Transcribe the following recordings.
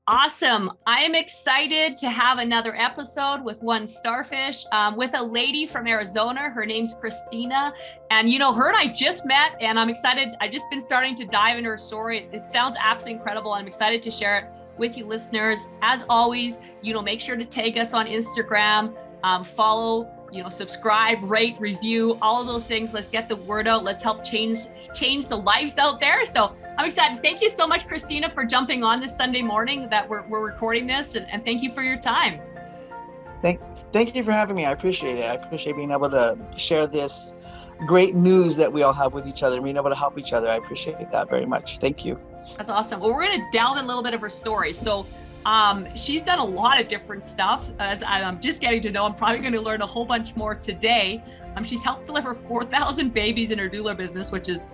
Awesome. I am excited to have another episode with One Starfish with a lady from Arizona. Her name's Christina. And, her and I just met, and I'm excited. I've just been starting to dive into her story. It sounds absolutely incredible. I'm excited to share it with you listeners. As always, make sure to tag us on Instagram, follow, subscribe, rate, review, all of those things. Let's get the word out. Let's help change the lives out there. So I'm excited. Thank you so much, Christina, for jumping on this Sunday morning that we're recording this, and thank you for your time. Thank, thank you for having me. I appreciate it. I appreciate being able to share this great news that we all have with each other, being able to help each other. I appreciate that very much. Thank you. That's awesome. Well, we're going to delve in a little bit of her story. So she's done a lot of different stuff. As I'm just getting to know, I'm probably going to learn a whole bunch more today. She's helped deliver 4,000 babies in her doula business, which is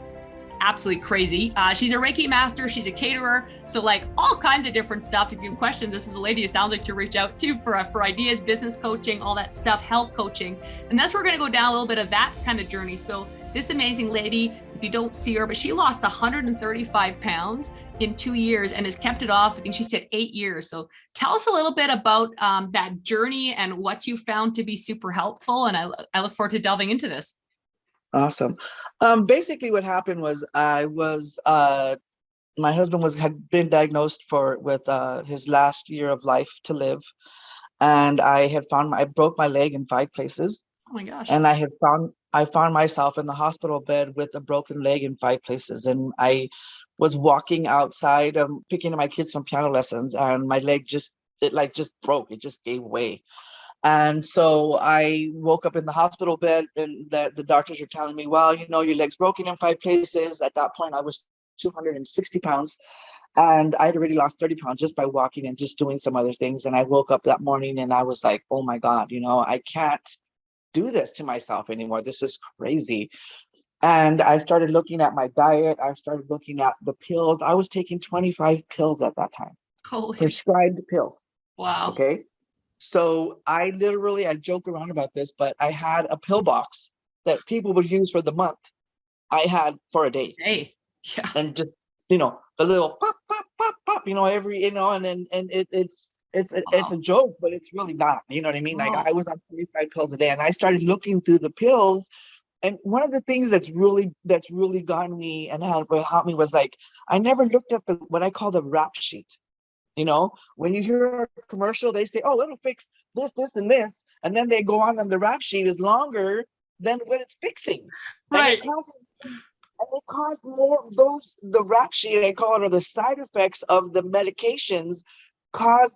absolutely crazy. She's a Reiki master. She's a caterer. So like all kinds of different stuff. If you have questions, this is a lady it sounds like to reach out to for ideas, business coaching, all that stuff, health coaching. And that's where we're going to go down a little bit of that kind of journey. So this amazing lady, if you don't see her, but she lost 135 pounds in 2 years and has kept it off. I think she said 8 years. So tell us a little bit about that journey and what you found to be super helpful. And I look forward to delving into this. Awesome. Basically what happened was my husband had been diagnosed with his last year of life to live. And I broke my leg in 5 places. Oh my gosh. And I found myself in the hospital bed with a broken leg in 5 places. And I was walking outside, picking up my kids from piano lessons, and my leg just broke. It just gave way. And so I woke up in the hospital bed, and the doctors were telling me, well, your leg's broken in 5 places. At that point, I was 260 pounds. And I'd already lost 30 pounds just by walking and just doing some other things. And I woke up that morning and I was like, oh my God, I can't do this to myself anymore. This is crazy. And I started looking at my diet. I started looking at the pills. I was taking 25 pills at that time. Holy. Prescribed pills. Wow. Okay. So I joke around about this, but I had a pill box that people would use for the month. I had for a day. Hey. Yeah. And just, the little pop, pop, pop, pop, it's a joke, but it's really not, you know what I mean? Like I was on 25 pills a day, and I started looking through the pills. And one of the things that's really gotten me and helped me was like, I never looked at what I call the rap sheet. When you hear a commercial, they say, oh, it'll fix this, this, and this. And then they go on and the rap sheet is longer than what it's fixing. Right. And it caused more the rap sheet, I call it, or the side effects of the medications cause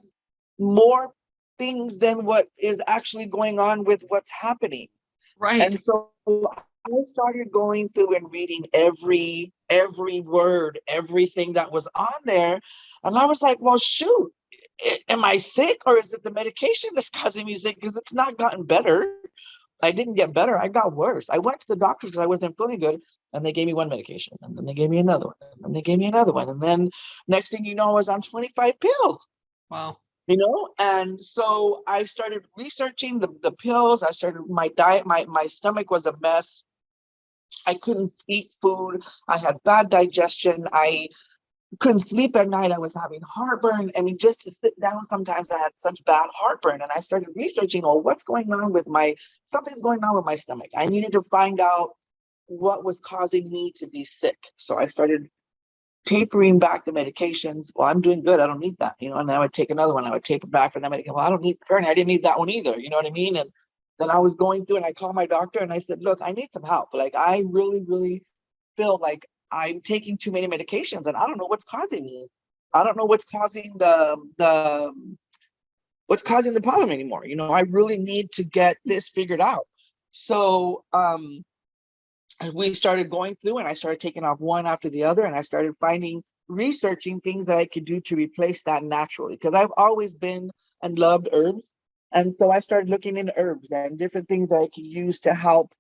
more things than what is actually going on with what's happening. Right. And so I started going through and reading every word, everything that was on there. And I was like, well, shoot, am I sick, or is it the medication that's causing me sick? Because it's not gotten better. I didn't get better. I got worse. I went to the doctor because I wasn't feeling good, and they gave me one medication, and then they gave me another one, and then they gave me another one. And then next thing you know, I was on 25 pills. Wow. And so I started researching the pills. I started my diet. My stomach was a mess. I couldn't eat food. I had bad digestion. I couldn't sleep at night. I was having heartburn. I mean, just to sit down, sometimes I had such bad heartburn. And I started researching, what's going on with something's going on with my stomach. I needed to find out what was causing me to be sick. So I started tapering back the medications. Well, I'm doing good. I don't need that, and then I would take another one. I would taper back for that medication. Well, I didn't need that one either. You know what I mean? And then I was going through and I called my doctor and I said, look, I need some help. Like, I really, really feel like I'm taking too many medications and I don't know what's causing me. I don't know what's causing what's causing the problem anymore. I really need to get this figured out. So, we started going through and I started taking off one after the other, and I started researching things that I could do to replace that naturally, because I've always been and loved herbs. And so I started looking into herbs and different things that I could use to help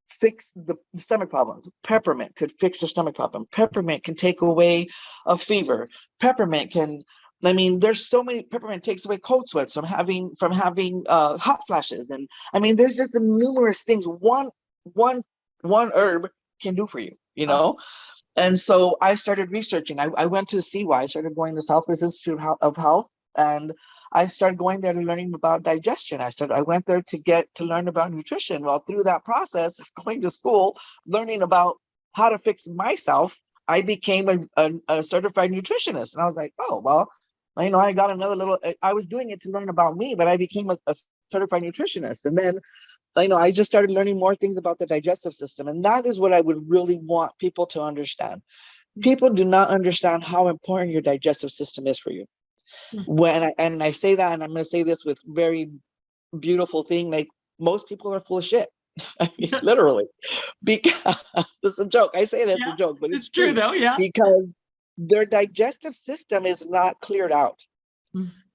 fix the stomach problems. Peppermint could fix your stomach problem. Peppermint can take away a fever. Peppermint takes away cold sweats from having hot flashes. And I mean, there's just numerous things one herb can do for you, And so I started researching. I went to CY. I started going to Southwest Institute of Health, and I started going there to learning about digestion. I went there to learn about nutrition. Well, through that process of going to school, learning about how to fix myself, I became a certified nutritionist. And I was like, oh, well, I got another little, I was doing it to learn about me, but I became a certified nutritionist. And then I just started learning more things about the digestive system. And that is what I would really want people to understand. People do not understand how important your digestive system is for you. And I say that, and I'm going to say this with very beautiful thing, like most people are full of shit. I mean, literally, because it's a joke. I say that's a joke, but it's true true though. Yeah. because their digestive system is not cleared out.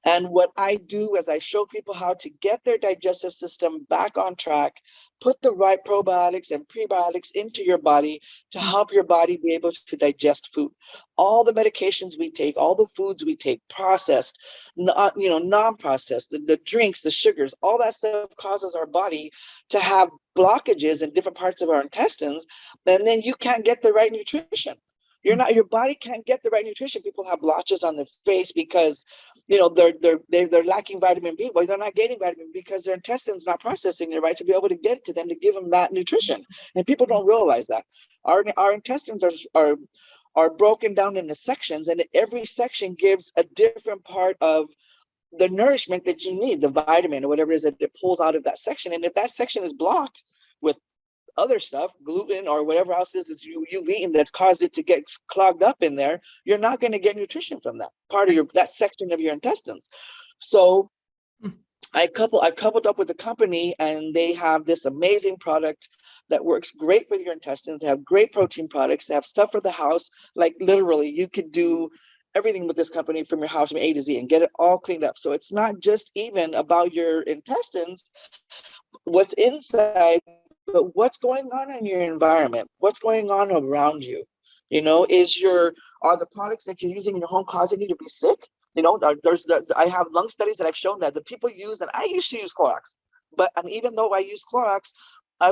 And what I do is I show people how to get their digestive system back on track, put the right probiotics and prebiotics into your body to help your body be able to digest food. All the medications we take, all the foods we take, processed, non-processed, the drinks, the sugars, all that stuff causes our body to have blockages in different parts of our intestines, and then you can't get the right nutrition. Your body can't get the right nutrition. People have blotches on their face because they're lacking vitamin B. Well, they're not getting vitamin B because their intestines not processing it right to be able to get it to them to give them that nutrition. And people don't realize that our intestines are broken down into sections, and every section gives a different part of the nourishment that you need, the vitamin or whatever it is that it pulls out of that section. And if that section is blocked with other stuff, gluten or whatever else it is that you've eaten that's caused it to get clogged up in there, you're not going to get nutrition from that part of that section of your intestines. So I've coupled up with a company, and they have this amazing product that works great with your intestines. They have great protein products. They have stuff for the house. Like literally, you could do everything with this company from your house from A to Z and get it all cleaned up. So it's not just even about your intestines, what's inside, but what's going on in your environment, what's going on around you. Are the products that you're using in your home causing you to be sick? I have lung studies that I've shown that the people use, and I used to use Clorox, and even though I use Clorox, I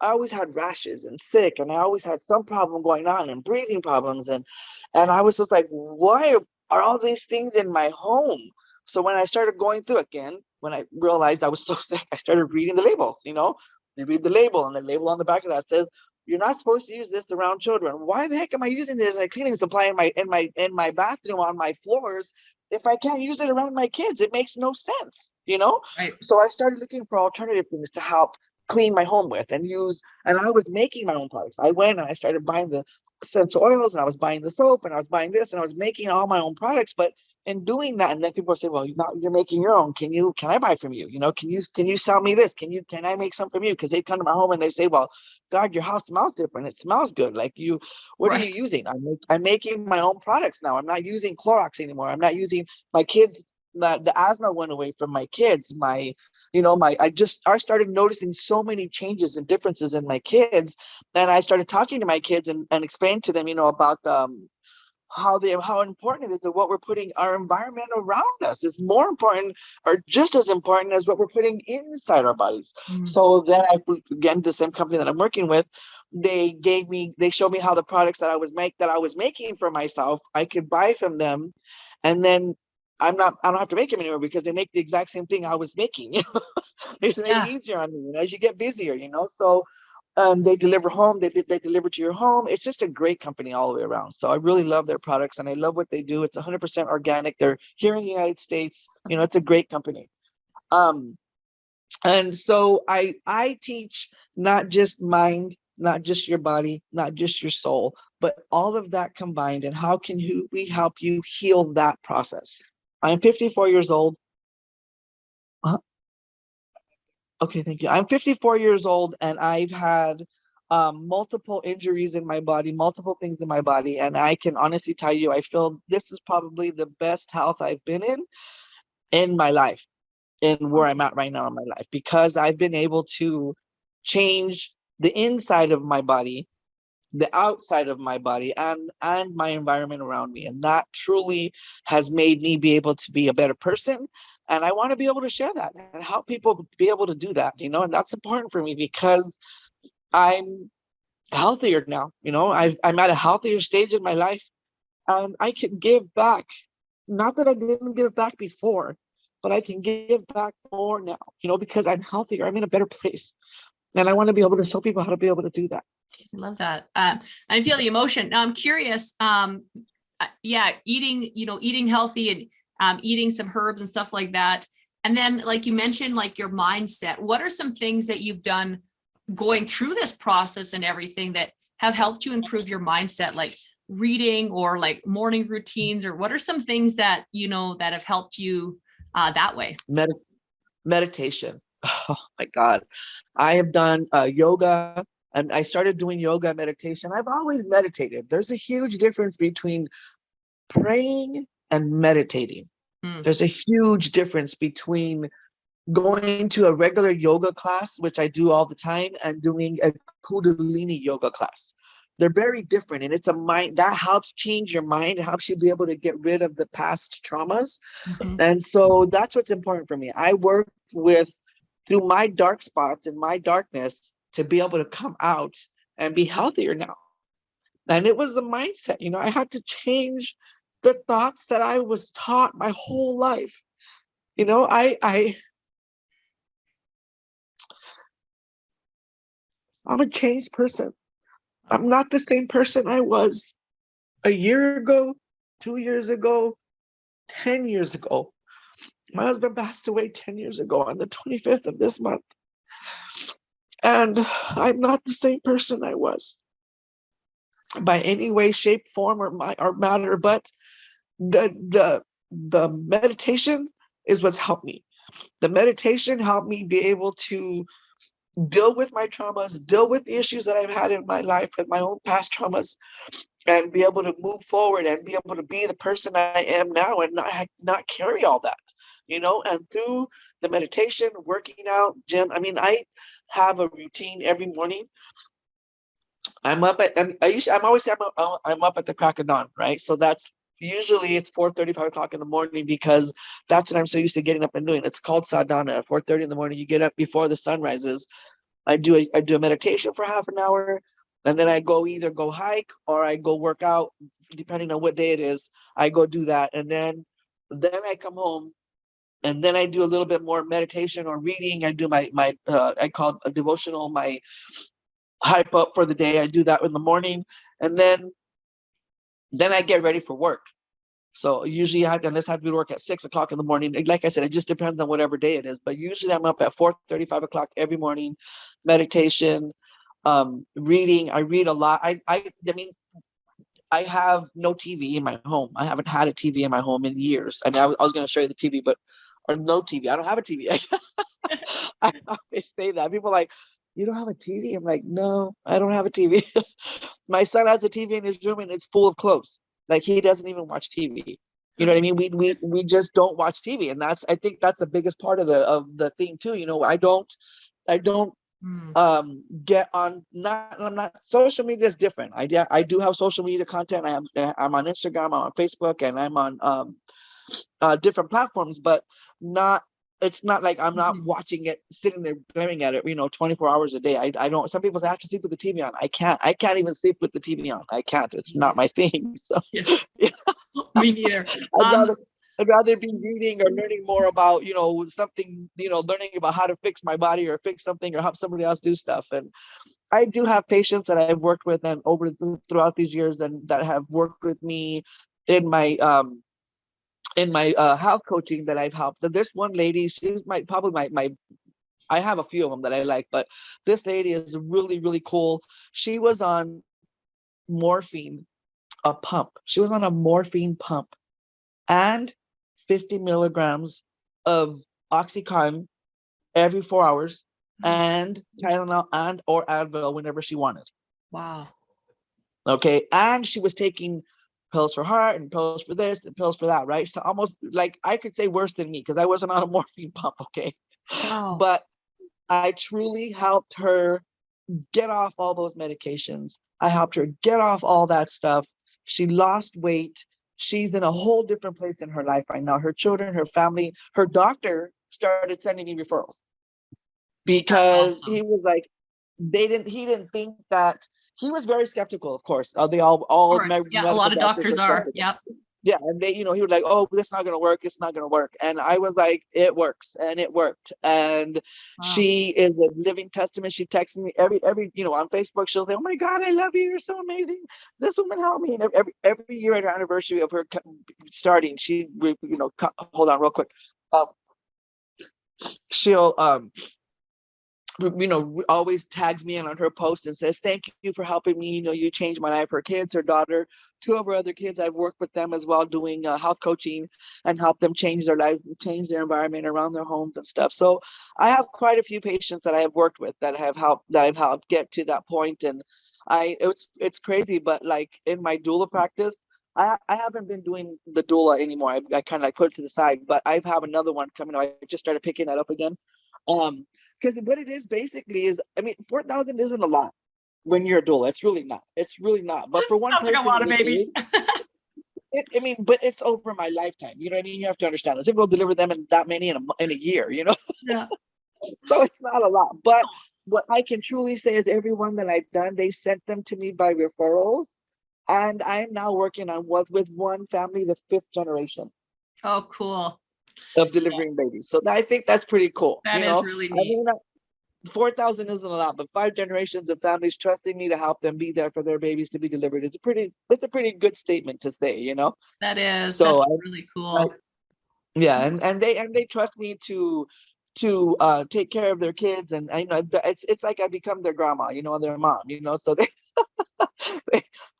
always had rashes and sick, and I always had some problem going on and breathing problems, and I was just like, why are all these things in my home? So when I started going through again, when I realized I was so sick, I started reading the labels. You read the label, and the label on the back of that says, you're not supposed to use this around children. Why the heck am I using this as a cleaning supply in my bathroom on my floors if I can't use it around my kids? It makes no sense, Right. So I started looking for alternative things to help clean my home with and I was making my own products. I went and I started buying the essential oils, and I was buying the soap, and I was buying this, and I was making all my own products. But in doing that, and then people say, well, you're making your own. Can I buy from you? Can you sell me this? Can I make some from you? Because they come to my home and they say, well, God, your house smells different. It smells good. Like what are you using? I'm making my own products now. I'm not using Clorox anymore. I'm not using my kids. The asthma went away from my kids. I started noticing so many changes and differences in my kids. And I started talking to my kids and explaining to them, about how important it is that what we're putting our environment around us is more important or just as important as what we're putting inside our bodies. So then again, the same company that I'm working with, they showed me how the products that I was making for myself, I could buy from them, and then I don't have to make them anymore because they make the exact same thing I was making. It's made it easier on me as you get busier, so they deliver home. They deliver to your home. It's just a great company all the way around. So I really love their products, and I love what they do. It's 100% organic. They're here in the United States. It's a great company. And so I teach not just mind, not just your body, not just your soul, but all of that combined. And how can we help you heal that process? I'm 54 years old. Okay, thank you. I'm 54 years old, and I've had multiple injuries in my body, multiple things in my body. And I can honestly tell you, I feel this is probably the best health I've been in my life, in where I'm at right now in my life, because I've been able to change the inside of my body, the outside of my body, and my environment around me. And that truly has made me be able to be a better person. And I want to be able to share that and help people be able to do that, and that's important for me because I'm healthier now. I'm at a healthier stage in my life, and I can give back. Not that I didn't give back before, but I can give back more now, because I'm healthier. I'm in a better place. And I want to be able to show people how to be able to do that. I love that. I feel the emotion. Now I'm curious. Yeah, eating healthy and eating some herbs and stuff like that. And then, like you mentioned, like your mindset. What are some things that you've done going through this process and everything that have helped you improve your mindset, like reading or like morning routines, or what are some things that that have helped you that way? Meditation. Oh my God. I have done yoga, and I started doing yoga meditation. I've always meditated. There's a huge difference between praying and meditating. There's a huge difference between going to a regular yoga class, which I do all the time, and doing a Kundalini yoga class. They're very different, and it's a mind that helps change your mind. It helps you be able to get rid of the past traumas. And so that's what's important for me. I work through my dark spots and my darkness to be able to come out and be healthier now. And it was the mindset, I had to change the thoughts that I was taught my whole life. I'm a changed person. I'm not the same person I was a year ago, 2 years ago, 10 years ago. My husband passed away 10 years ago on the 25th of this month. And I'm not the same person I was by any way, shape, form, or matter. But the meditation is what's helped me. The meditation helped me be able to deal with my traumas, deal with the issues that I've had in my life with my own past traumas, and be able to move forward and be able to be the person I am now and not carry all that, and through the meditation, working out, gym. I have a routine every morning. I'm up at, and I'm always saying I'm up at the crack of dawn, right? So that's usually it's 4:30, 5 o'clock in the morning, because that's what I'm so used to getting up and doing. It's called sadhana. At 4:30 in the morning, you get up before the sun rises. I do a meditation for half an hour, and then I either go hike or I go work out, depending on what day it is. I go do that, and then I come home, and then I do a little bit more meditation or reading. I do my I call it a devotional, my hype up for the day. I do that in the morning, and then I get ready for work. So usually I have to be to work at 6 o'clock in the morning. Like I said, it just depends on whatever day it is. But usually I'm up at 4:30, 5 o'clock every morning, meditation, reading. I read a lot. I I have no TV in my home. I haven't had a TV in my home in years. I was going to show you the TV, or no TV. I don't have a TV. I always say that. People are like, you don't have a TV? I'm like, no, I don't have a TV. My son has a TV in his room, and it's full of clothes. Like, he doesn't even watch TV. You know what I mean? We just don't watch TV, and I think that's the biggest part of the thing too. I don't get on. I'm not. Social media is different. I do have social media content. I'm on Instagram, I'm on Facebook, and I'm on different platforms, but not. It's not like I'm not watching it, sitting there glaring at it, 24 hours a day. I don't. Some people say I have to sleep with the TV on. I can't. I can't even sleep with the TV on. I can't. It's not my thing. So yeah. Me neither. I'd rather be reading or learning more about, something, learning about how to fix my body or fix something or help somebody else do stuff. And I do have patients that I've worked with and throughout these years, and that have worked with me in my health coaching that I've helped. There's one lady, she's probably my I have a few of them that I like, but this lady is really, really cool. She was on morphine, a pump. She was on a morphine pump and 50 milligrams of Oxycontin every 4 hours, and Tylenol and or Advil whenever she wanted. Wow. Okay. And she was taking pills for heart and pills for this and pills for that, right? So almost like I could say worse than me, because I wasn't on a morphine pump, okay? Wow. But I truly helped her get off all those medications. I helped her get off all that stuff. She lost weight. She's in a whole different place in her life right now. Her children, her family, her doctor started sending me referrals, because awesome. he was like, he didn't think that he was very skeptical, of course. They Of all course. Yeah, a medical lot of doctors doctors were are. skeptical. Yep. Yeah, and they, he was like, "Oh, this not gonna work. It's not gonna work." And I was like, "It works," and it worked. And Wow. she is a living testament. She texts me every on Facebook. She'll say, "Oh my God, I love you. You're so amazing. This woman helped me." And every year at her anniversary of her starting, she hold on real quick. Um, she'll always tags me in on her post and says, "Thank you for helping me. You changed my life." Her kids, her daughter, two of her other kids, I've worked with them as well, doing health coaching and help them change their lives, change their environment around their homes and stuff. So I have quite a few patients that I have worked with that I've helped get to that point. And it's crazy, but like in my doula practice, I haven't been doing the doula anymore. I kind of like put it to the side, but I have another one coming. I just started picking that up again. Um, because what it is basically is, I mean, 4,000 isn't a lot when you're a doula. It's really not. It's really not. But for one Sounds like a person, lot of it babies. is. I mean, but it's over my lifetime. You know what I mean? You have to understand. It's will deliver them in that many in a year. Yeah. So it's not a lot. But what I can truly say is everyone that I've done, they sent them to me by referrals, and I'm now working on with one family, the fifth generation Oh, cool. of delivering babies. So I think that's pretty cool. That is really I neat. mean, 4,000 isn't a lot, but 5 generations of families trusting me to help them be there for their babies to be delivered is it's a pretty good statement to say. That is. So That's really I cool. yeah, and they trust me to take care of their kids, and it's like I become their grandma, their mom. So they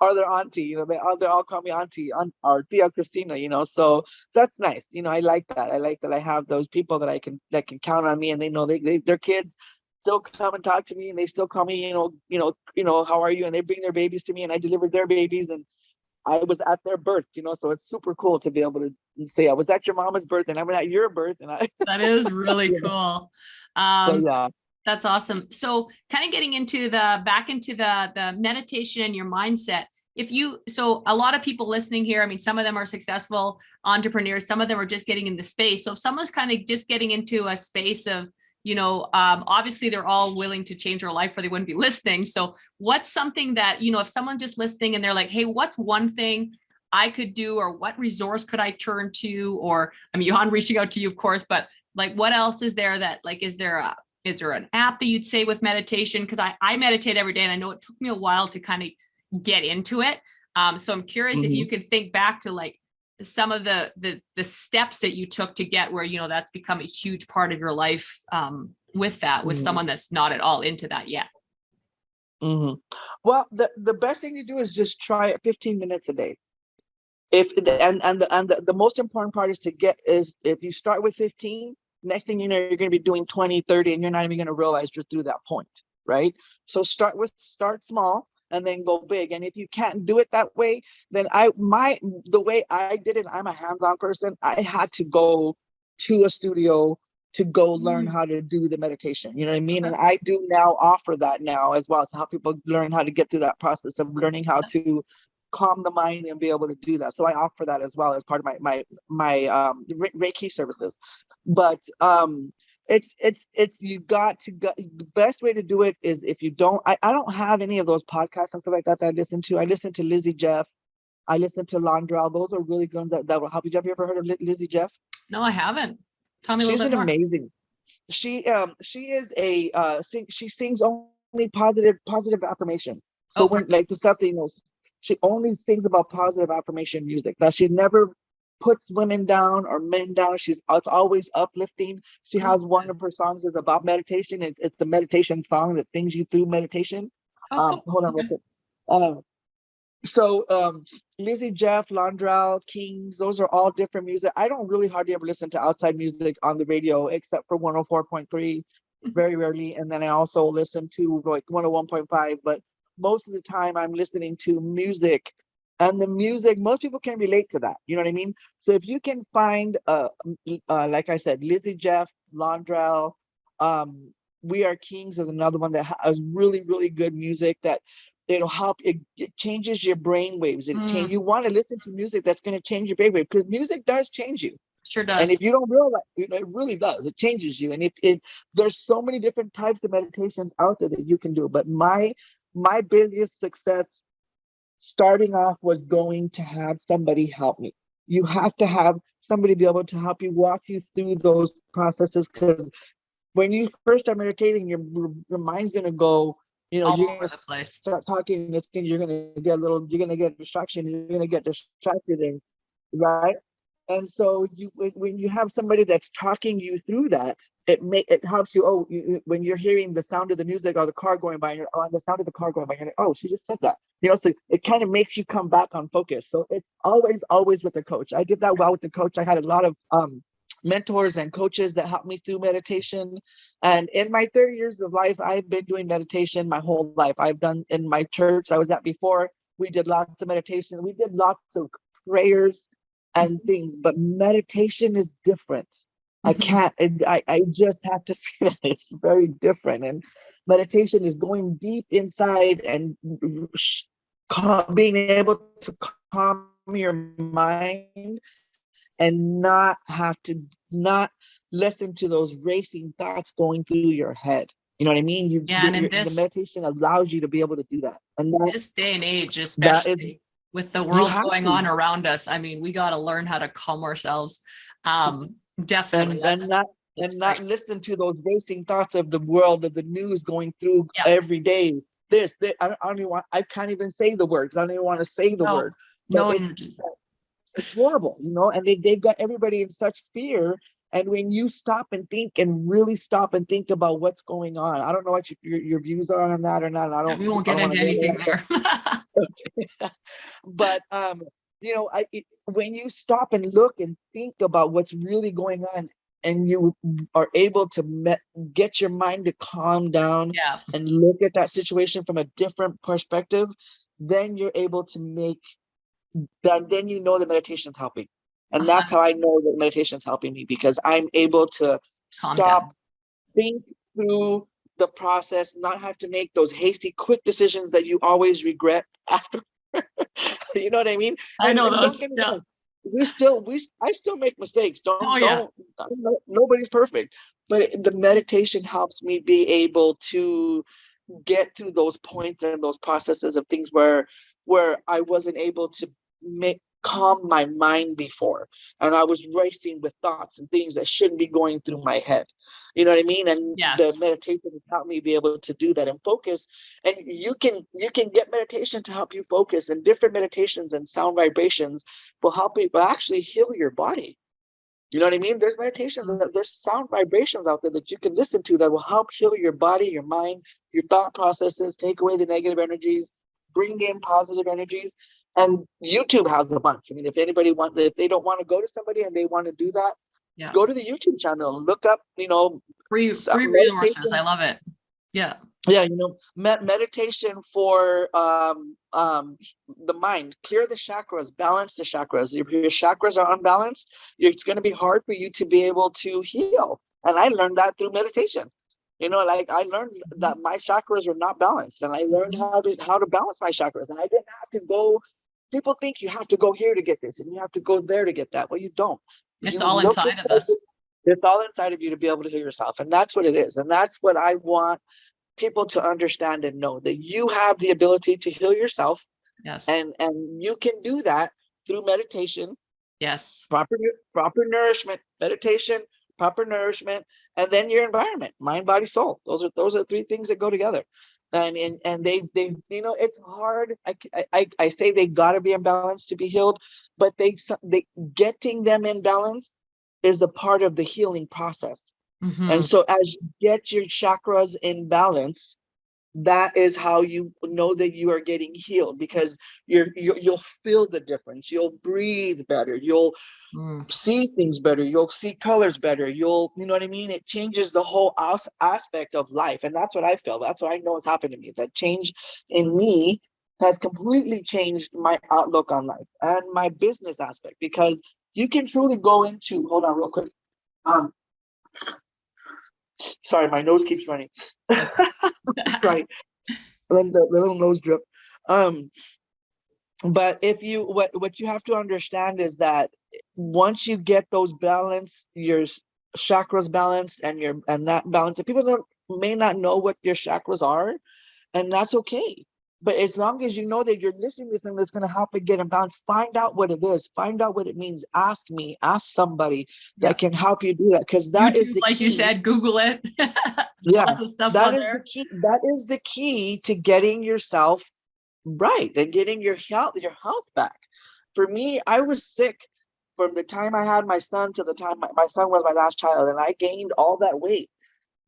are their auntie, they all call me auntie, or Tia Christina. So that's nice. I like that. I like that I have those people that can count on me, and they know their kids still come and talk to me, and they still call me, how are you? And they bring their babies to me, and I delivered their babies, and I was at their birth. So it's super cool to be able to say I was at your mama's birth, and I'm at your birth, and That is really cool. so Um, yeah. That's awesome. So kind of getting back into the meditation and your mindset. So a lot of people listening here, I mean, some of them are successful entrepreneurs, some of them are just getting in the space. So if someone's kind of just getting into a space of, obviously they're all willing to change their life or they wouldn't be listening. So what's something that, if someone's just listening and they're like, hey, what's one thing I could do, or what resource could I turn to? Or, I mean, Johan reaching out to you, of course, but like, what else is there that like, is there an app that you'd say with meditation? Because I meditate every day, and I know it took me a while to kind of get into it. So I'm curious if you could think back to like some of the steps that you took to get where, that's become a huge part of your life, with someone that's not at all into that yet. Well, the best thing to do is just try it 15 minutes a day. The most important part is if you start with 15, next thing you know, you're going to be doing 20, 30, and you're not even going to realize you're through that point, right? So start small and then go big. And if you can't do it that way, then the way I did it, I'm a hands-on person. I had to go to a studio to go learn how to do the meditation. You know what I mean? And I do now offer that now as well, to help people learn how to get through that process of learning how to calm the mind and be able to do that. So I offer that as well as part of my Reiki services. But it's you got to go. The best way to do it is if you don't. I don't have any of those podcasts and stuff like that I listen to. I listen to Lizzie Jeff. I listen to Londrell. Those are really good that will help you. Have you ever heard of Lizzie Jeff? No, I haven't. Tell me a She's little an bit more. amazing. She is a she sings only positive affirmation. So when like the stuff that she only sings about positive affirmation music. Now she never puts women down or men down. It's always uplifting. She has one of her songs is about meditation. It's the meditation song that sings you through meditation. Cool. Hold on real quick. So Lizzie Jeff, Londrell, Kings, those are all different music. I don't really hardly ever listen to outside music on the radio except for 104.3, very rarely. And then I also listen to like 101.5, but most of the time I'm listening to music. And the music, most people can relate to that. You know what I mean? So if you can find, like I said, Lizzie Jeff, Londrell, We Are Kings is another one that has really, really good music that it'll help. It changes your brain waves. You want to listen to music that's going to change your brain wave, because music does change you. Sure does. And if you don't realize, it really does. It changes you. And if there's so many different types of meditations out there that you can do, but my my biggest success starting off was going to have somebody help me. You have to have somebody be able to help you walk you through those processes, because when you first start meditating, your mind's gonna go, All you're over gonna the place. start talking this thing, you're gonna get distraction, you're gonna get distracted, and right. And so when you have somebody that's talking you through that, it helps you. Oh, when you're hearing the sound of the music or the car going by, and you're on the sound of the car going by, you're like, oh, she just said that. So it kind of makes you come back on focus. So it's always with the coach. I did that well with the coach. I had a lot of mentors and coaches that helped me through meditation. And in my 30 years of life, I've been doing meditation my whole life. I've done in my church I was at before. We did lots of meditation. We did lots of prayers and things, but meditation is different. I can't, I just have to say that it's very different. And meditation is going deep inside and being able to calm your mind and not listen to those racing thoughts going through your head. You know what I mean? Yeah, and in The this meditation allows you to be able to do that. And this day and age, that is, especially with the you world have going to. on around us, I mean, we got to learn how to calm ourselves. Definitely, And that's not great. listen to those racing thoughts of the world, of the news going through Yeah, every day. I don't even want, I can't even say the words. I don't even want to say the word, no, but no energy. it's horrible, and they've got everybody in such fear. And when you stop and think and really stop and think about what's going on, I don't know what your views are on that or not. Yeah, we won't I get don't want into to go into anything that, there. but when you stop and look and think about what's really going on, and you are able to get your mind to calm down Yeah, and look at that situation from a different perspective, then you're able to make that. Then the meditation's helping. And that's how I know that meditation's helping me, because I'm able to calm stop, down. think through the process, not have to make those hasty, quick decisions that you always regret after. You know what I mean? I And know don't those. get me Yeah. wrong. I still make mistakes. Oh yeah. Nobody's perfect. But the meditation helps me be able to get through those points and those processes of things where I wasn't able to make calm my mind before, and I was racing with thoughts and things that shouldn't be going through my head. You know what I mean? And the Yes. meditation has helped me be able to do that and focus. And you can get meditation to help you focus, and different meditations and sound vibrations will actually heal your body. You know what I mean? There's meditations, there's sound vibrations out there that you can listen to that will help heal your body, your mind, your thought processes, take away the negative energies, bring in positive energies. And YouTube has a bunch. I mean, if they don't want to go to somebody and they want to do that, Yeah. go to the YouTube channel, look up, Free resources. I meditation. love it. Yeah. Yeah, meditation for the mind, clear the chakras, balance the chakras. If your chakras are unbalanced, it's going to be hard for you to be able to heal. And I learned that through meditation. Like I learned that my chakras were not balanced, and I learned how to balance my chakras. And I didn't have to go. People think you have to go here to get this, and you have to go there to get that. Well, you don't. It's You all look inside of inside. us. It's all inside of you to be able to heal yourself, and that's what it is. And that's what I want people to understand and know, that you have the ability to heal yourself, Yes. and you can do that through meditation, Yes. proper nourishment, meditation, proper nourishment, and then your environment, mind, body, soul. Those are three things that go together. And they it's hard. I say they got to be in balance to be healed, but they getting them in balance is a part of the healing process. And so as you get your chakras in balance, that is how you know that you are getting healed, because you'll feel the difference. You'll breathe better. You'll see things better. You'll see colors better. You know what I mean? It changes the whole aspect of life. And that's what I feel. That's what I know has happened to me. That change in me has completely changed my outlook on life and my business aspect, because you can truly go into, hold on real quick. Sorry, my nose keeps running. Right. The little nose drip. But if you what you have to understand is that once you get those balanced, your chakras balanced, and that balance, if people may not know what your chakras are, and that's okay. But as long as you know that you're listening to something that's going to help it get in balance, find out what it is, find out what it means. Ask me, ask somebody that can help you do that, because that is YouTube, the like you key. said, Google it. There's Yeah, lots of stuff that on is the there. key. That is the key to getting yourself right and getting your health back. For me, I was sick from the time I had my son to the time my son was my last child, and I gained all that weight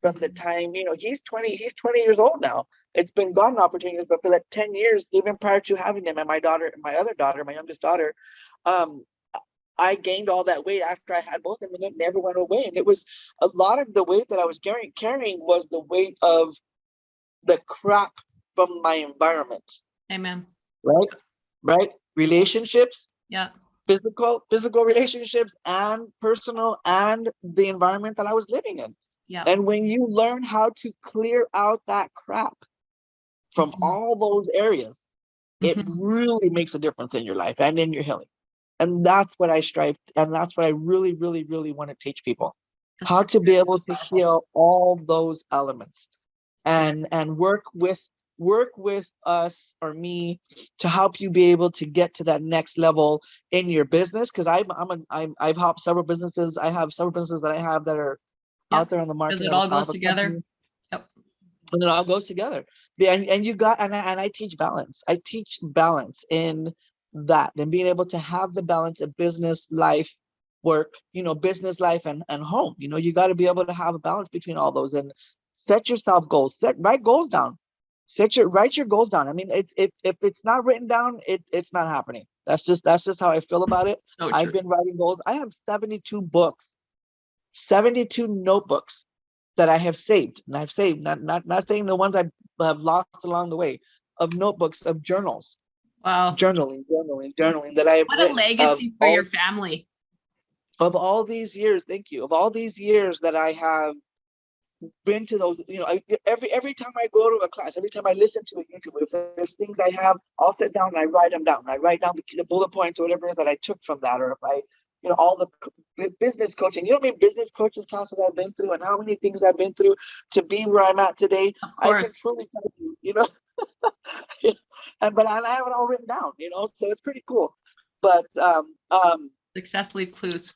from the time, he's 20 years old now. It's been golden opportunities, but for like 10 years, even prior to having him, and my other daughter, my youngest daughter, um, I gained all that weight after I had both of them, and it never went away. And it was a lot of the weight that I was carrying was the weight of the crap from my environment. Amen. Right? Relationships, Yeah. physical relationships, and personal, and the environment that I was living in. Yeah. And when you learn how to clear out that crap from all those areas, it really makes a difference in your life and in your healing. And that's what I strive, and that's what I really, really, really want to teach people. How to be able to heal all those elements, and work with us or me to help you be able to get to that next level in your business. Because I've helped several businesses. I have several businesses that I have that are out there on the market. Because it all goes together. Yep. And it all goes together. And you got, and I teach balance. I teach balance in that, and being able to have the balance of business life, work, business life, and home. You got to be able to have a balance between all those, and set yourself goals. Write goals down. Write your goals down. I mean, if it's not written down, it's not happening. That's just how I feel about it. So I've been writing goals. I have 72 books, 72 notebooks that I have saved. And I've saved, not saying the ones I have lost along the way, of notebooks, of journals. Wow. Journaling that I have What written. A legacy for your family. Of all these years, thank you. Of all these years that I have been to those, every time I go to a class, every time I listen to a YouTube, if there's things I have, I'll sit down and I write them down. I write down the bullet points or whatever it is that I took from that, or if I, all the business coaching, how many business coaches classes I've been through, and how many things I've been through to be where I'm at today. I can truly tell you, but I have it all written down, so it's pretty cool. But success leaves clues.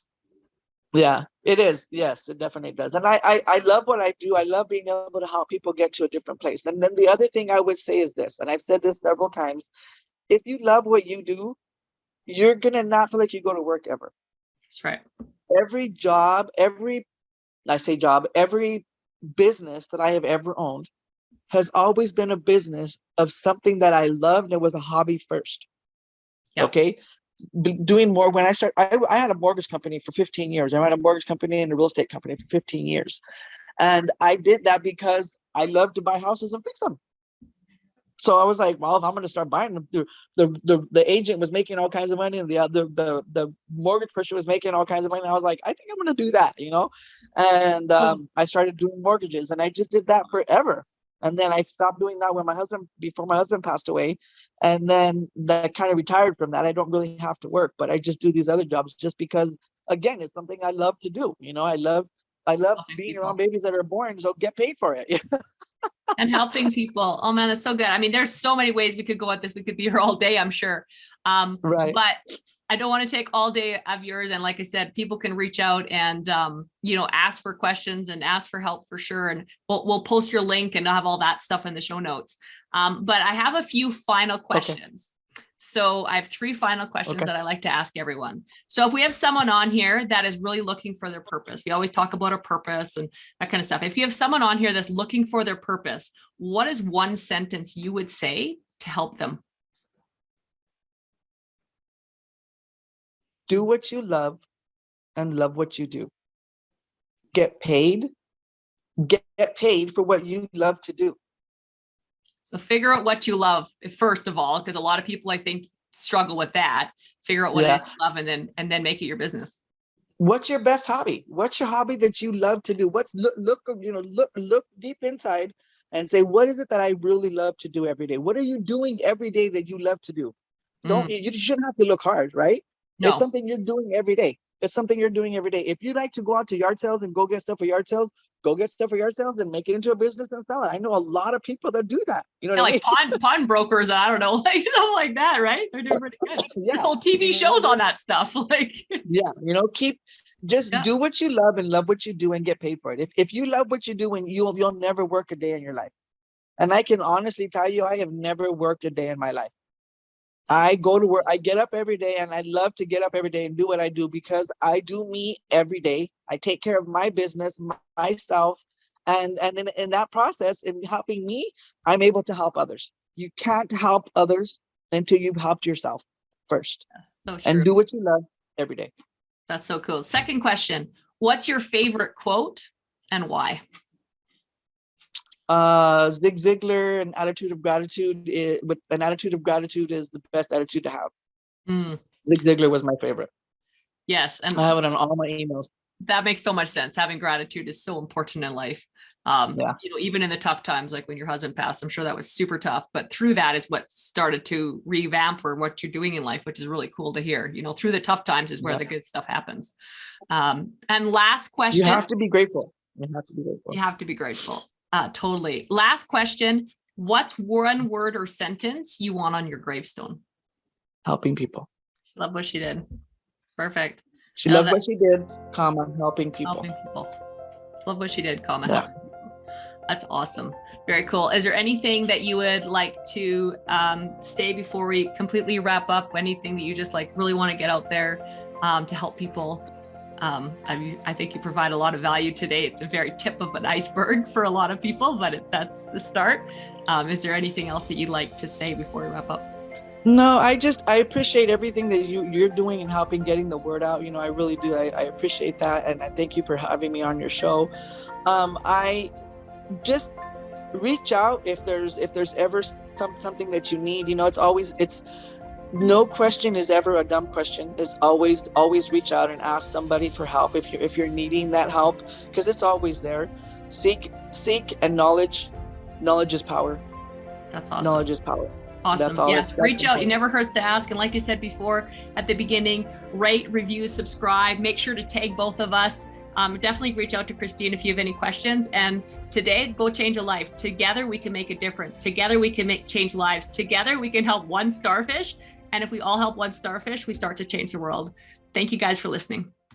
Yeah, it is. Yes, it definitely does. And I love what I do. I love being able to help people get to a different place. And then the other thing I would say is this, and I've said this several times: if you love what you do, you're gonna not feel like you go to work ever. That's right. Every job, every business that I have ever owned has always been a business of something that I loved. It was a hobby first. Yeah. Okay. Doing more when I had a mortgage company for 15 years. I ran a mortgage company and a real estate company for 15 years. And I did that because I love to buy houses and fix them. So I was like, well, if I'm going to start buying them, the agent was making all kinds of money, and the mortgage person was making all kinds of money. And I was like, I think I'm going to do that, And I started doing mortgages, and I just did that forever. And then I stopped doing that before my husband passed away. And then that kind of retired from that. I don't really have to work, but I just do these other jobs just because, again, it's something I love to do. I love being around babies that are born, so get paid for it. And helping people. Oh man, that's so good. I mean, there's so many ways we could go at this. We could be here all day, I'm sure. Right. But I don't want to take all day of yours. And like I said, people can reach out and, ask for questions and ask for help for sure. And we'll post your link and I'll have all that stuff in the show notes. But I have a few final questions. Okay. So I have 3 final questions that I like to ask everyone. So if we have someone on here that is really looking for their purpose, we always talk about a purpose and that kind of stuff. If you have someone on here that's looking for their purpose, what is one sentence you would say to help them? Do what you love and love what you do. Get paid. Get paid for what you love to do. So figure out what you love, first of all, because a lot of people, I think, struggle with that. Figure out what it is you love, and then make it your business. What's your best hobby? What's your hobby that you love to do? Look deep inside and say, what is it that I really love to do every day? What are you doing every day that you love to do? You shouldn't have to look hard, right? No. It's something you're doing every day. It's something you're doing every day. If you like to go out to yard sales and go get stuff for yard sales, go get stuff for yard sales and make it into a business and sell it. I know a lot of people that do that. You know what I mean? Like pawn brokers, I don't know, like stuff like that, right? They're doing pretty good. Yeah. This whole TV shows on that stuff. Like, yeah, just do what you love and love what you do and get paid for it. If you love what you do, and you'll never work a day in your life. And I can honestly tell you, I have never worked a day in my life. I go to work, I get up every day, and I love to get up every day and do what I do, because I do me every day. I take care of my business, myself, and then in that process, in helping me, I'm able to help others. You can't help others until you've helped yourself first. that's so true. And do what you love every day. That's so cool. Second question. What's your favorite quote and why? Zig Ziglar, an attitude of gratitude with an attitude of gratitude is the best attitude to have. Zig Ziglar was my favorite. Yes. And I have it on all my emails. that makes so much sense. Having gratitude is so important in life. Even in the tough times, like when your husband passed, I'm sure that was super tough, but through that is what started to revamp for what you're doing in life, which is really cool to hear. Through the tough times is where the good stuff happens. And last question. You have to be grateful. You have to be grateful. You have to be grateful. Totally. Last question. What's one word or sentence you want on your gravestone? Helping people. Love what she did. Perfect. She loved what she did, helping people. Helping people. Love what she did, helping people. That's awesome. Very cool. Is there anything that you would like to say before we completely wrap up? Anything that you just really want to get out there to help people? I think you provide a lot of value today. It's a very tip of an iceberg for a lot of people, but that's the start. Is there anything else that you'd like to say before we wrap up? No, I appreciate everything that you're doing and helping getting the word out. I really do. I appreciate that. And I thank you for having me on your show. I just reach out if there's ever something that you need. It's no question is ever a dumb question. It's always reach out and ask somebody for help if you're needing that help, because it's always there. Seek and knowledge is power. That's awesome. Knowledge is power. Awesome. Yes. Reach out. It never hurts to ask. And like you said before at the beginning, rate, review, subscribe. Make sure to tag both of us. Definitely reach out to Christine if you have any questions. And today, go change a life. Together, we can make a difference. Together, we can change lives. Together, we can help one starfish. And if we all help one starfish, we start to change the world. Thank you guys for listening.